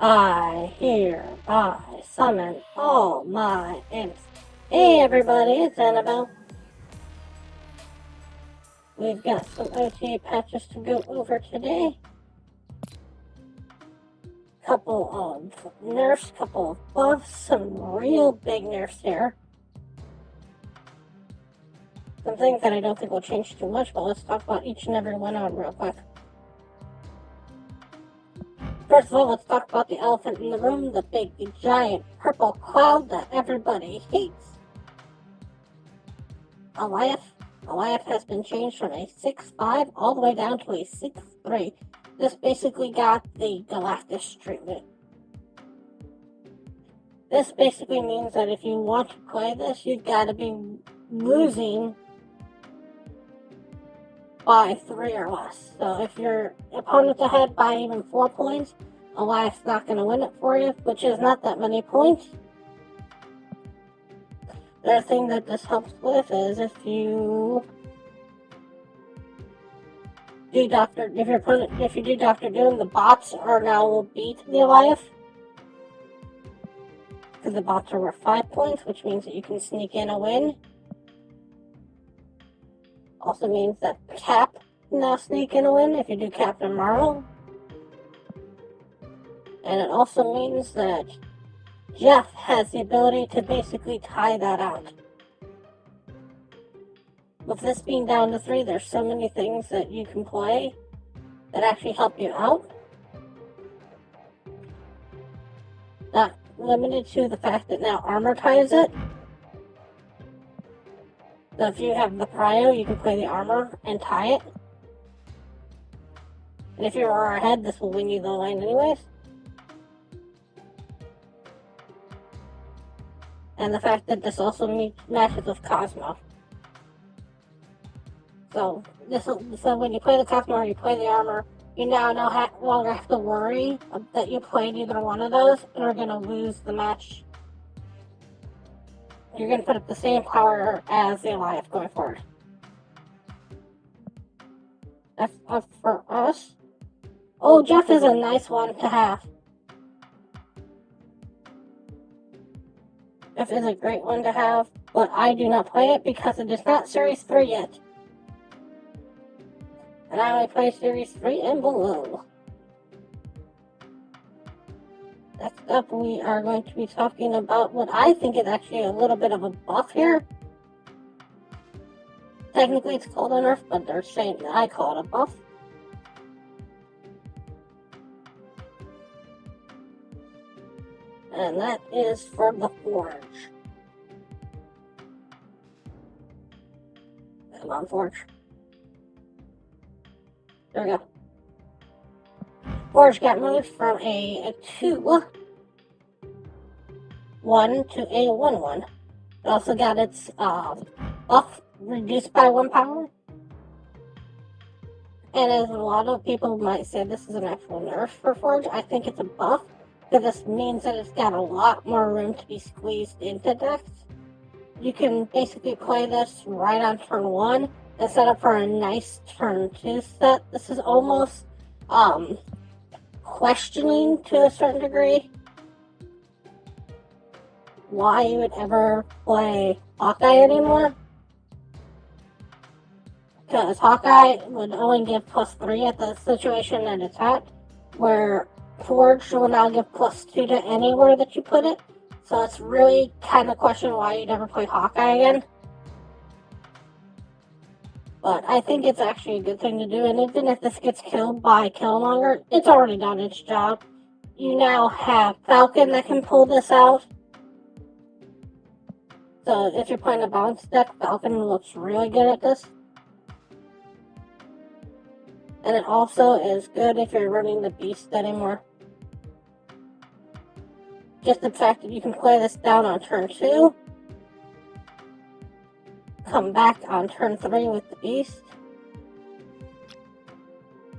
I hereby summon all my imps. Hey everybody, it's Annabelle. We've got some OTA patches to go over today. Couple of nerfs, couple of buffs, some real big nerfs here. Some things that I don't think will change too much, but let's talk about each and every one of them real quick. First of all, let's talk about the elephant in the room, the big, giant purple cloud that everybody hates. Alioth has been changed from a 6'5" all the way down to a 6'3". This basically got the Galactus treatment. This basically means that if you want to play this, you've got to be losing by 3 or less. So if your opponent's ahead by even 4 points, Alioth's not going to win it for you, which is not that many points. The other thing that this helps with is if you do Doctor Doom, the bots are now will beat the Alioth. Because the bots are worth 5 points, which means that you can sneak in a win. Also means that Cap can now sneak in a win if you do Captain Marvel. And it also means that Jeff has the ability to basically tie that out. With this being down to 3, there's so many things that you can play that actually help you out. Not limited to the fact that now armor ties it. So if you have the prio, you can play the armor and tie it. And if you're ahead, this will win you the lane anyways. And the fact that this also matches with Cosmo. So when you play the Cosmo or you play the armor, you now no longer have to worry that you played either one of those and are going to lose the match. You're going to put up the same power as the Alioth going forward. That's up for us. Oh, Jeff is a nice one to have. Jeff is a great one to have, but I do not play it because it is not Series 3 yet. And I only play Series 3 and below. Next up, we are going to be talking about what I think is actually a little bit of a buff here. Technically, it's called a nerf, but they're saying that I call it a buff. And that is for the Forge. Come on, Forge. There we go. Forge got moved from a 2-1 to a 1-1. It also got its buff reduced by 1 power. And as a lot of people might say this is an actual nerf for Forge, I think it's a buff. Because this means that it's got a lot more room to be squeezed into decks. You can basically play this right on turn 1 and set up for a nice turn 2 set. This is almost questioning to a certain degree why you would ever play Hawkeye anymore. Because Hawkeye would only give +3 at the situation that it's at, where Forge will now give +2 to anywhere that you put it. So it's really kind of question why you'd ever play Hawkeye again. But I think it's actually a good thing to do, and even if this gets killed by Killmonger, it's already done its job. You now have Falcon that can pull this out. So if you're playing a balanced deck, Falcon looks really good at this. And it also is good if you're running the Beast anymore. Just the fact that you can play this down on turn 2. Come back on turn 3 with the Beast.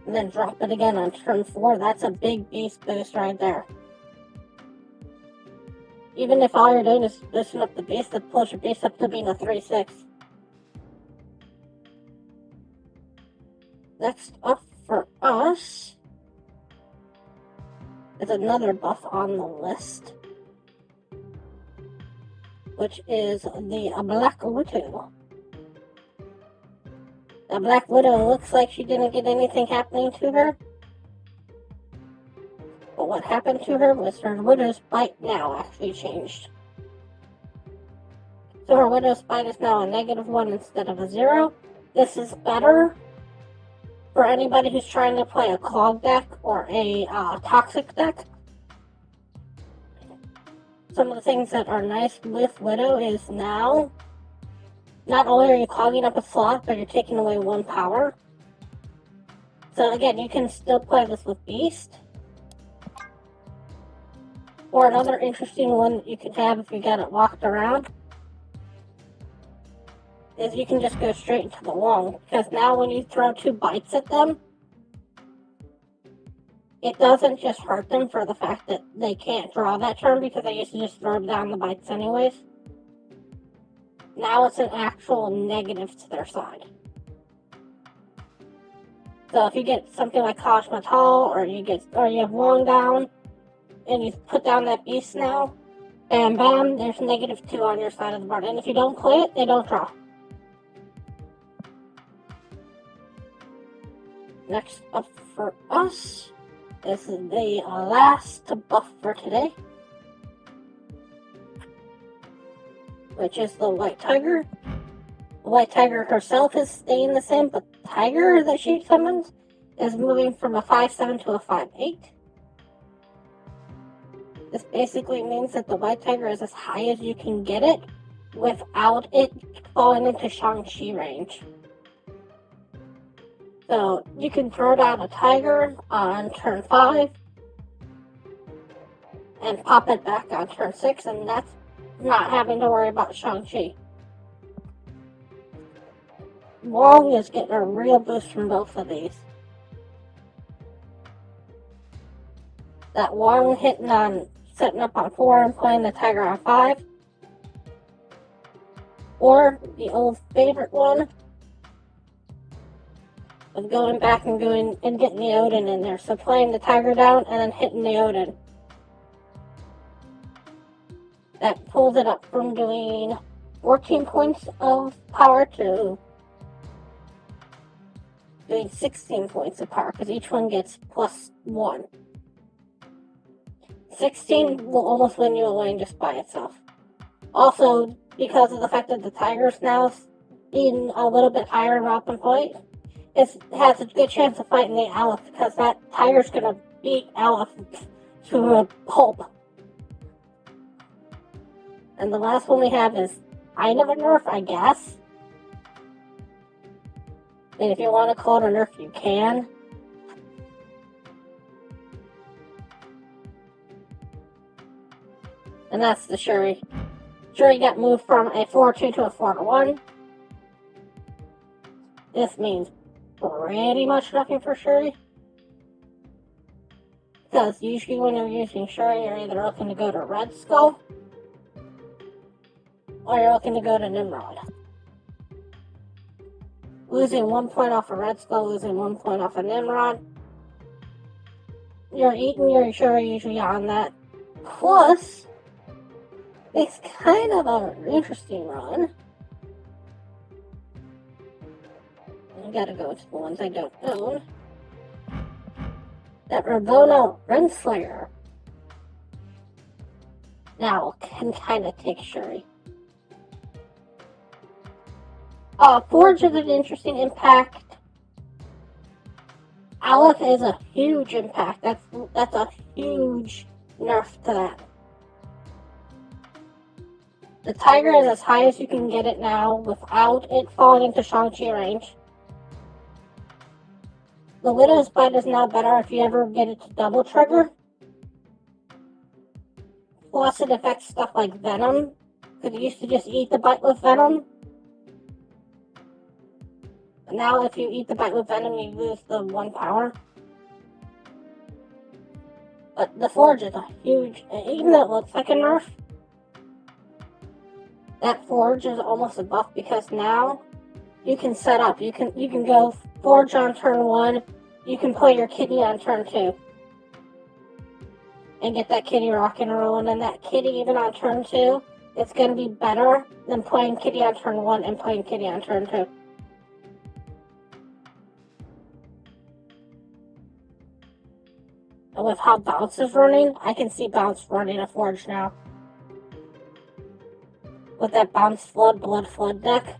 And then drop it again on turn 4. That's a big Beast boost right there. Even if all you're doing is boosting up the Beast, that pulls your Beast up to being a 3/6. Next up for us is another buff on the list, which is the Black Widow. The Black Widow looks like she didn't get anything happening to her, but what happened to her was her Widow's Bite now actually changed. So her Widow's Bite is now a -1 instead of a 0. This is better for anybody who's trying to play a clog deck or a toxic deck. Some of the things that are nice with Widow is now, not only are you clogging up a slot, but you're taking away 1 power. So again, you can still play this with Beast. Or another interesting one that you can have if you got it walked around is you can just go straight into the Wong. Because now when you throw 2 bites at them, it doesn't just hurt them for the fact that they can't draw that turn because they used to just throw down the bites anyways. Now it's an actual negative to their side. So if you get something like Kosh Matal or you have Wong down and you put down that Beast now, bam bam, there's -2 on your side of the board. And if you don't play it, they don't draw. Next up for us, this is the last buff for today, which is the White Tiger. The White Tiger herself is staying the same, but the Tiger that she summons is moving from a 5/7 to a 5/8. This basically means that the White Tiger is as high as you can get it without it falling into Shang-Chi range. So you can throw down a Tiger on turn 5 and pop it back on turn 6, and that's not having to worry about Shang-Chi. Wong is getting a real boost from both of these. That Wong setting up on 4 and playing the Tiger on 5. Or the old favorite one of going back and getting the Odin in there. So playing the Tiger down and then hitting the Odin. That pulls it up from doing 14 points of power to doing 16 points of power, because each one gets +1. 16 will almost win you a lane just by itself. Also, because of the fact that the Tiger's now being a little bit higher in weapon point, it has a good chance of fighting the Alioth, because that Tiger's gonna beat Alioth to a pulp. And the last one we have is kind of a nerf, I guess. And if you want to call it a nerf, you can. And that's the Shuri. Shuri got moved from a 4/2 to a 4/1. This means pretty much nothing for Shuri. Because usually when you're using Shuri, you're either looking to go to Red Skull or you're looking to go to Nimrod. Losing 1 point off of Red Skull, losing 1 point off of Nimrod. You're eating your Shuri usually on that. Plus, it's kind of an interesting run. I gotta go to the ones I don't own. That Ravonna Renslayer now can kind of take Shuri. Forge is an interesting impact. Alioth is a huge impact. That's a huge nerf to that. The Tiger is as high as you can get it now without it falling into Shang-Chi range. The Widow's Bite is now better if you ever get it to double trigger. Plus it affects stuff like Venom, because you used to just eat the bite with Venom. But now if you eat the bite with Venom, you lose the 1 power. But the Forge is a huge, even though it looks like a nerf, that Forge is almost a buff, because now you can set up. You can go Forge on turn 1. You can play your Kidney on turn 2. and get that kitty rocking and rolling. And that kitty, even on turn 2, it's going to be better than playing kitty on turn 1 and playing kitty on turn 2. And with how Bounce is running, I can see Bounce running a Forge now. With that Bounce Flood, Blood Flood deck.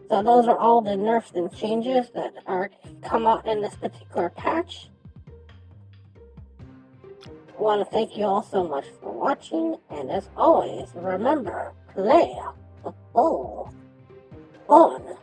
So those are all the nerfs and changes that are come out in this particular patch. I want to thank you all so much for watching, and as always, remember, play the ball on